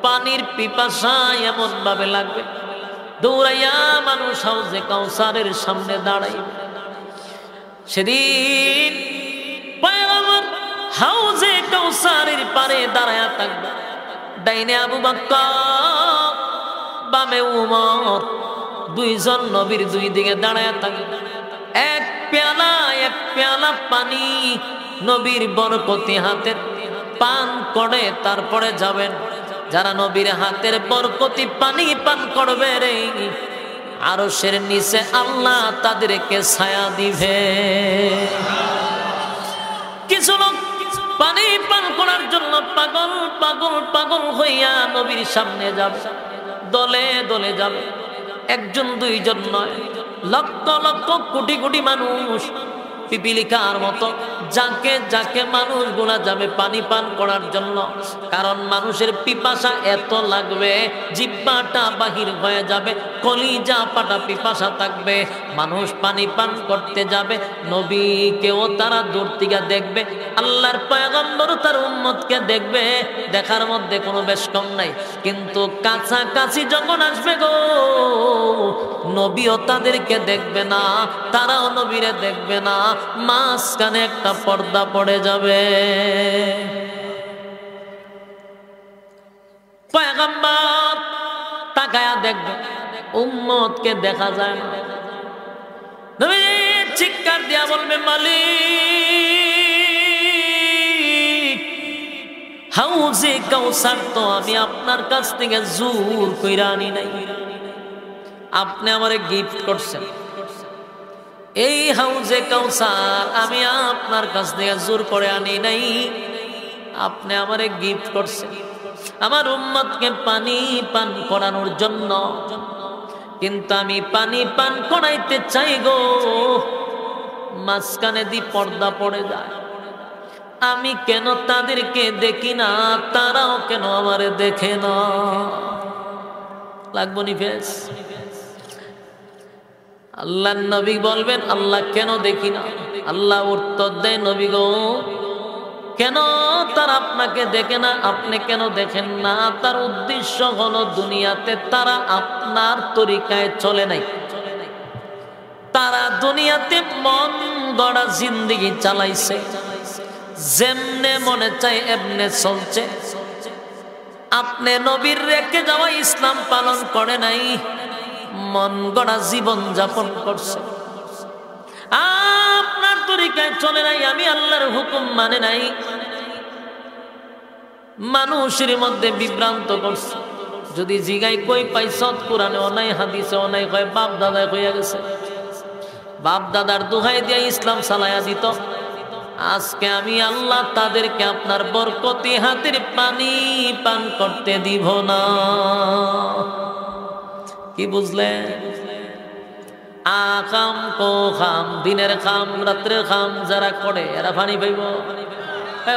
পানির পিপাসা এমন ভাবে লাগবে, দৌড়াইয়া মানুষ হাউজে কাউসারের সামনে দাঁড়াইবে। সেদিন পয়গম্বর হাউজে কাউসারের পারে দাঁড়ায়া থাকবে, ডাইনে আবু বকর, বামে উমর, দুইজন নবীর দুই দিকে দাঁড়ায়া থাকবে। এক পেয়ালা পানি নবীর বরকতি হাতে পান করে তারপরে যাবেন। যারা নবীর হাতের বরকতি পানি পান করবে রে, আরশের নিচে আল্লাহ তাদেরকে ছায়া দিবে। কিছু লোক পানি পান করার জন্য পাগল পাগল পাগল হইয়া নবীর সামনে যাবে, দলে দলে যাবে, একজন দুইজন নয়, লক্ষ লক্ষ কোটি কোটি মানুষ পিপিলিকার মতো যাকে যাকে মানুষগুলা যাবে পানি পান করার জন্য। কারণ মানুষের পিপাসা এত লাগবে, জিহ্বাটা বাহির হয়ে যাবে, কলিজা পাটা পিপাসা থাকবে, মানুষ পানি পান করতে যাবে। নবীকেও তারা দূর থেকে দেখবে, আল্লাহর পয়গম্বর তার উম্মতকে দেখবে, দেখার মধ্যে কোনো বেশ কম নাই। কিন্তু কাছাকাছি যখন আসবে গো, নবীও তাদেরকে দেখবে না, তারাও নবীরে দেখবে না, মাঝখানে একটা পর্দা পড়ে যাবে। পয়গম্বর তাকায়া দেখবে, উম্মতকে দেখা যায় না। নবী চিৎকার দিয়া বলবে, মালিক, হাউজে কাউসার তো আমি আপনার কাছ থেকে জোর কইরা আনি নাই, আপনি আমারে গিফট করছেন। এই হাউজে কাউসার আমি আপনার কাছ থেকে জোর করে আনি নাই, আপনি আমারে গিফট করছেন আমার উম্মতকে পানি পান করানোর জন্য। কিন্তু আমি পানি পান করাইতে চাই গো, মাঝখানে দি পর্দা পড়ে যায়। আমি কেন তাদেরকে দেখি না, তারাও কেন আমারে দেখে না? লাগবো নি ফেস? আল্লাহ নবী বলবেন, আল্লাহ কেন দেখি না? আল্লাহ উত্তর দেয়, নবী গো, কেন তারা আপনাকে দেখে না, আপনি কেন দেখেন না? তার উদ্দেশ্য হলো দুনিয়াতে তারা আপনার তরিকায় চলে নাই, তারা দুনিয়াতে মন গড়া জিন্দেগি চালাইছে, যেমনে মনে চায় এমনে চলছে। আপনি নবীর রেখে যাওয়া ইসলাম পালন করে নাই, মন গড়া জীবন যাপন করছে, আপনার তরিকায় চলে নাই, আমি আল্লাহর হুকুম মানে নাই, মানুষের মধ্যে বিভ্রান্ত করছে। যদি জিগাই কই পাইছ কোরআনে অনাই হাদিসে অনাই কয় বাপ দাদায় কইয়া গেছে, বাপ দাদার দোহাই দিয়া ইসলাম চালাইয়া দিত। আজকে আমি আল্লাহ তাদেরকে আপনার বরকতি হাতের পানি পান করতে দিব না। কি বুঝলেন? আকাম কো খাম, দিনের খাম রাত্রের খাম যারা করে এরা পানি পাইব?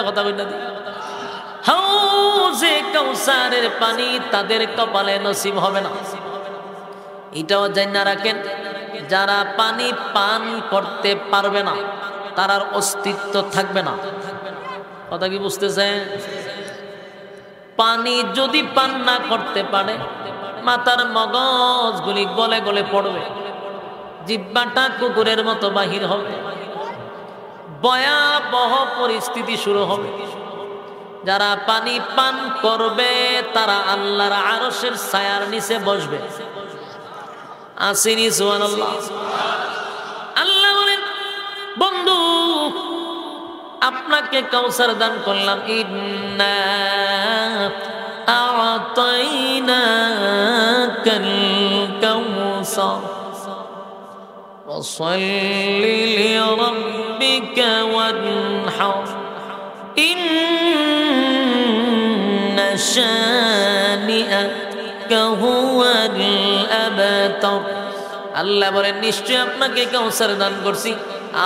কথা কই না? হাউজে কাউসারের পানি তাদের কপালে নসিব হবে না। এটাও জানা রাখেন, যারা পানি পান করতে পারবে না তার অস্তিত্ব থাকবে না। কথা কি বুঝতেছেন? পানি যদি পান না করতে পারে মাথার মগজগুলি গলে গলে পড়বে, জিহ্বাটা কুকুরের মতো বাহির হবে, ভয়াবহ পরিস্থিতি শুরু হবে। যারা পানি পান করবে তারা আল্লাহর আরশের ছায়ার নিচে বসবে। আসিনি সুবহানাল্লাহ। আল্লাহ বলেন, বন্ধু আপনাকে কাউসার দান করলাম, ইন্না আ'তাইনাকাল কাউসার ওয়াসাল্লি লিরাব্বিকা ওয়ানহার ইন্না শানিআকা হুয়াল আবতার। আল্লাহ বলেন, নিশ্চয় আপনাকে কাউসার দান করছি,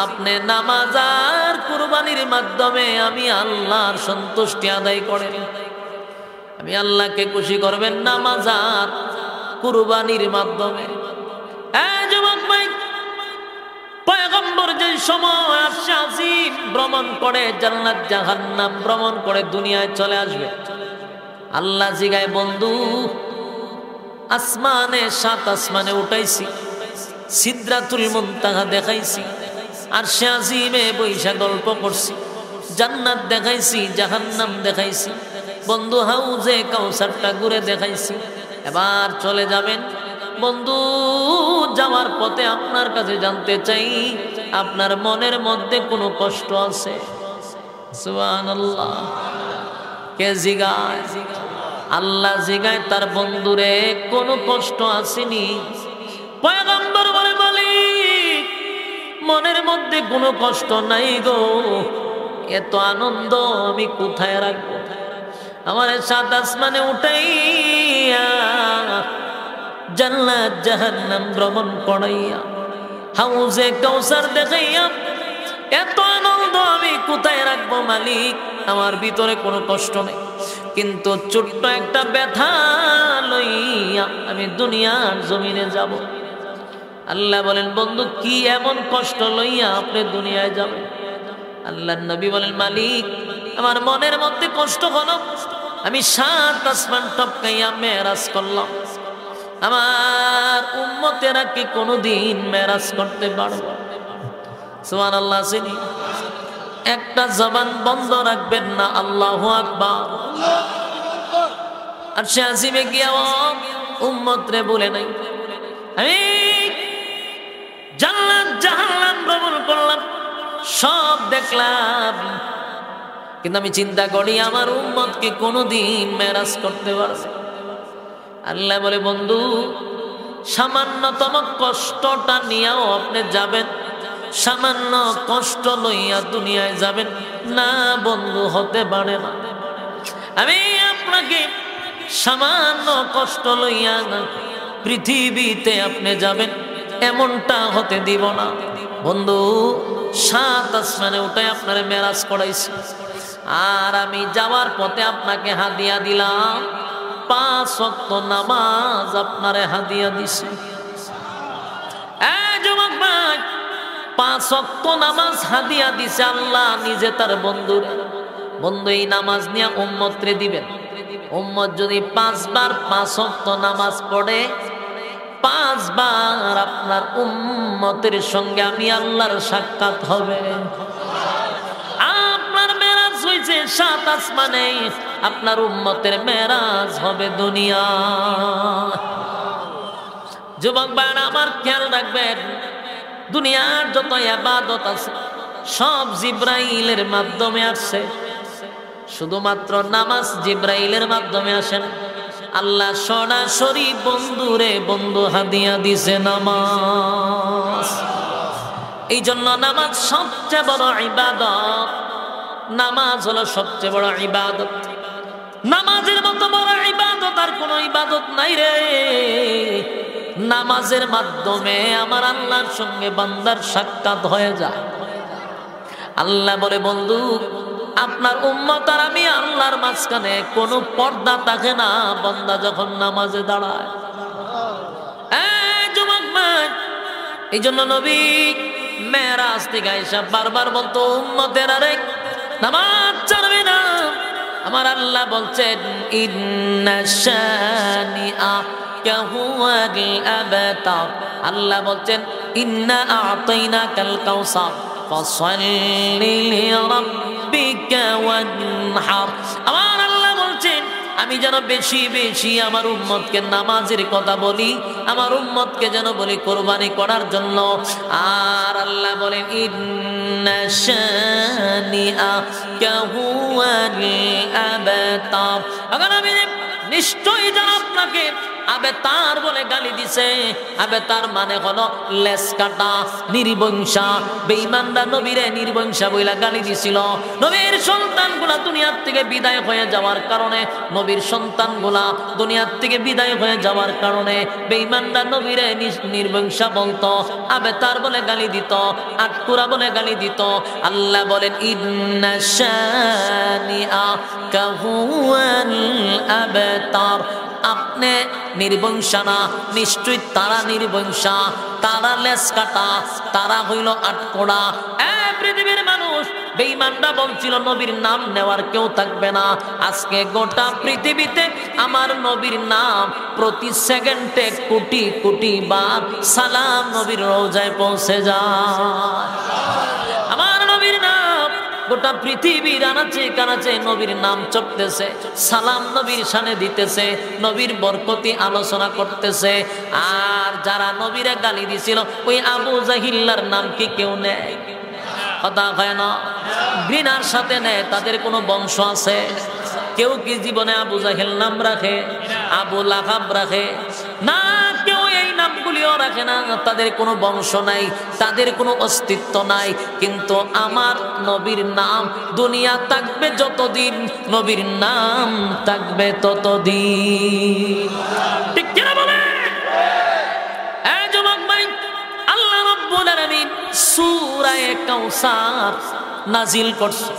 আপনি নামাজ আর কুরবানির মাধ্যমে আমি আল্লাহর সন্তুষ্টি আদায় করেন। আমি আল্লাহকে খুশি করবেন নামাজ আর কুরবানির মাধ্যমে। যুবক ভাই, পয়গম্বর যে সময় আরশে আজিম ভ্রমণ করে, জান্নাত জাহান্নাম ভ্রমণ করে দুনিয়ায় চলে আসবে, আল্লাহ জিগায়, বন্ধু আসমানে, সাত আসমানে উঠাইছি, সিদরাতুল মুনতাহা দেখাইছি, আরশে আজিমে বৈশা গল্প করছি, জান্নাত দেখাইছি, জাহান্নাম দেখাইছি, বন্ধু হাউজে কাউসারটা ঘুরে দেখাইছি। এবার চলে যাবেন। বন্ধু যাওয়ার পথে আপনার কাছে জানতে চাই, আপনার মনের মধ্যে কোনো কষ্ট আছে? সুবহানাল্লাহ। কে জিগায়? আল্লাহ জিগায় তার বন্ধুরে, কোনো কষ্ট আসেনি? পয়গম্বর বলে, মালিক মনের মধ্যে কোনো কষ্ট নাই গো, এত আনন্দ আমি কোথায় রাখবো? আমার সাত আসমানে উঠাইয়া জান্নাত জাহান্নাম ভ্রমণ করাইয়া হাউজে কাউসার দেখাইয়া এত আনন্দ আমি কোথায় রাখবো মালিক? আমার ভিতরে কোনো কষ্ট নেই, কিন্তু ছোট্ট একটা ব্যথা লইয়া আমি দুনিয়ার জমিনে যাব। আল্লাহ বলেন, বন্ধু কি এমন কষ্ট লইয়া আপনি দুনিয়ায় যাবেন? আল্লাহর নবী বলেন, মালিক আমার মনের মধ্যে কষ্ট হলো, আমি সাত আসমান টপকাইয়া মেরাজ করলাম, আমার উম্মতেরা কি কোনোদিন মেরাজ করতে পারবে? সুবহানাল্লাহ। চিনি একটা জবান বন্ধ রাখবেন না, আল্লাহু আকবার। আর সে আজিমে গিয়া উম্মত রে বলে নাই, আমি জান্নাত জাহান্নাম ভ্রমণ করলাম, সব দেখলাম, কিন্তু আমি চিন্তা করি আমার উম্মত কি কোনোদিন মেরাজ করতে পারবে? আল্লাহ বলে, বন্ধু সামান্যতম কষ্টটা নিয়েও আপনি যাবেন, সামান্য কষ্ট লইয়া দুনিয়ায় যাবেন না? বন্ধু হতে পারে না। আমি আপনাকে সামান্য কষ্ট লইয়া না পৃথিবীতে আপনি যাবেন, এমনটা হতে দিব না। বন্ধু সাত আসমানে উঠে আপনারে মেরাজ করাইছি, আর আমি যাওয়ার পথে আপনাকে হাদিয়া দিলাম 5 ওয়াক্ত নামাজ আপনারে হাদিয়া দিছি। যুবক ভাই, 5 ওয়াক্ত নামাজ হাদিয়া দিছে আল্লাহ নিজে তার বন্ধুরে। বন্ধু এই নামাজ নিয়ে উম্মত রে দিবেন। উম্মত যদি 5 বার 5 ওয়াক্ত নামাজ পড়ে, 5 বার আপনার উম্মতের সঙ্গে আমি আল্লাহর সাক্ষাৎ হবে। আপনার মেরাজ হইছে 7 আসমানে, আপনার উম্মতের মেরাজ হবে দুনিয়া। যুবক ভাইরা আমার খেয়াল রাখবেন, দুনিয়ার যত ইবাদত আছে সব জিব্রাইলের মাধ্যমে আসছে, শুধুমাত্র নামাজ জিব্রাইলের মাধ্যমে আসে না। আল্লাহ সরাসরি বন্ধুরে বন্ধু হাদিয়া দিছে নামাজ। এই জন্য নামাজ সবচেয়ে বড় ইবাদত। নামাজ হলো সবচেয়ে বড় ইবাদত। নামাজের মতো বড় ইবাদত আর কোনো ইবাদত নাই রে। নামাজের মাধ্যমে আমার আল্লাহর সঙ্গে বান্দার সাক্ষাৎ হয়ে যায়। আল্লাহ বলে, বন্ধু আপনার উম্মত আর আমি আল্লাহর মাঝখানে কোনো পর্দা থাকে না বান্দা যখন নামাজে দাঁড়ায়। যুবক ভাই, এই জন্য নবী মেরাজ থেকে আয়েশা বারবার বলতো, উম্মতের আরে নামাজ ছাড়বে না। আমার আল্লাহ বলছেন, ইন্না শানিআকা হুয়াল আবতার। আল্লাহ বলছেন, ইন্না আ'তাইনাকাল কাউসার ফাসাল্লি লিরাব্বিকা ওয়ানহার। আমার আল্লাহ বলছেন, আমি যেন বেশি বেশি আমার উম্মতকে নামাজের কথা বলি, আমার উম্মতকে যেন বলি কোরবানি করার জন্য। আর আল্লাহ বলেন, ইন্না শানিআকা হুয়াল আবতার। এখন আমি নিশ্চয়ই যেন আপনাকে আবেতার বলে গালি দিছে। আবেতার মানে হলো লেস কাটা, নির্বংশা। বেঈমানরা নবীরে নির্বংশা বইলা গালি দিছিল। নবীর সন্তানগুলা দুনিয়ার থেকে বিদায় হয়ে যাওয়ার কারণে, নবীর সন্তানগুলা দুনিয়ার থেকে বিদায় হয়ে যাওয়ার কারণে বেঈমানরা নবীরে নির্বংশা বলতো, আবেতার বলে গালি দিত, আটকুরা বলে গালি দিত। আল্লাহ বলেন, ইন্না শানিআকা হুয়াল আবতার। আপনি নির্বংশা না, নিশ্চয়ই তারা নির্বংশা, তারা লেস কাটা, তারা হইল আটকোড়া। পৃথিবীর মানুষ বেঈমানরা বলছিল নবীর নাম নেওয়ার কেউ থাকবে না। আজকে গোটা পৃথিবীতে আমার নবীর নাম প্রতি সেকেন্ডে কোটি কোটি বার সালাম নবীর রওজায় পৌঁছে যায়। আমার নবীর নাম গোটা পৃথিবীর আনাচে কানাচে নবীর নাম চলতেছে, সালাম নবীর শানে দিতেছে, নবীর বরকতি আলোচনা করতেছে। আর যারা নবীরে গালি দিছিল, ওই আবু জাহিল্লার নাম কি কেউ নেয়? কথা হয় না, ঘৃণার সাথে নেয়। তাদের কোনো বংশ আছে? কেউ কি জীবনে আবু জাহিল নাম রাখে? আবু লাহাব রাখে না? কেউ এই নামগুলিও রাখে না। তাদের কোনো বংশ নাই, তাদের কোনো অস্তিত্ব নাই। কিন্তু আমার নবীর নাম দুনিয়া থাকবে যতদিন, নবীর নাম থাকবে ততদিন। ঠিক কিনা বলে? এই যুবক ভাই, আল্লাহ রাব্বুল আলামিন সূরা কাউসার নাজিল করছে।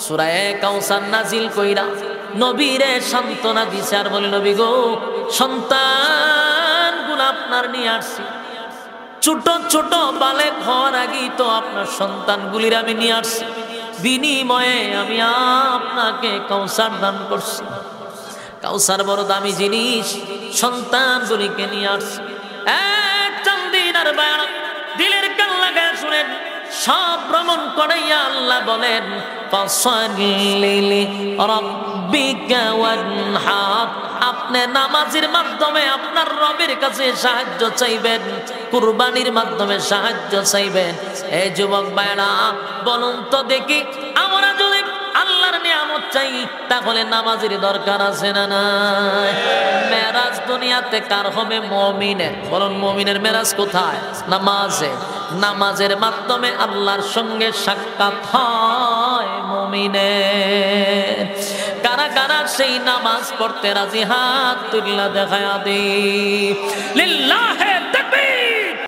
সূরা কাউসার নাজিল কইরা নবীরে সান্ত্বনা দিছে আর বলে, নবী গো, সন্তানগুলো আপনার নিয়ে আসছি। ছোট ছোট বালেক হওয়ার আগেই তো আপনার সন্তানগুলির আমি নিয়ে আসছি। বিনিময়ে আমি আপনাকে কাউসার দান করছি। কাউসার বড় দামি জিনিস, সন্তানগুলিকে নিয়ে আসছি। চান্দিনার বায়ান দিলের কান লাগায় শুনেন, সব ভ্রমণ করাইয়া আল্লাহ বলেন, আপনি নামাজের মাধ্যমে আপনার রবের কাছে সাহায্য চাইবেন, কুরবানির মাধ্যমে সাহায্য চাইবেন। এই যুবক ভাইরা বলুন তো দেখি, আমরা যদি আল্লাহর নিয়ামত চাই তাহলে নামাজের দরকার আছে না নাই? মেরাজ দুনিয়াতে কার হবে? মুমিনের। বলুন, মুমিনের মেরাজ কোথায়? নামাজে। নামাজের মাধ্যমে আল্লাহর সঙ্গে সাক্ষাৎ হয় মুমিনের। কারা কারা সেই নামাজ পড়তে রাজি? হাত তুল্লা দেখায়া দি। লিল্লাহে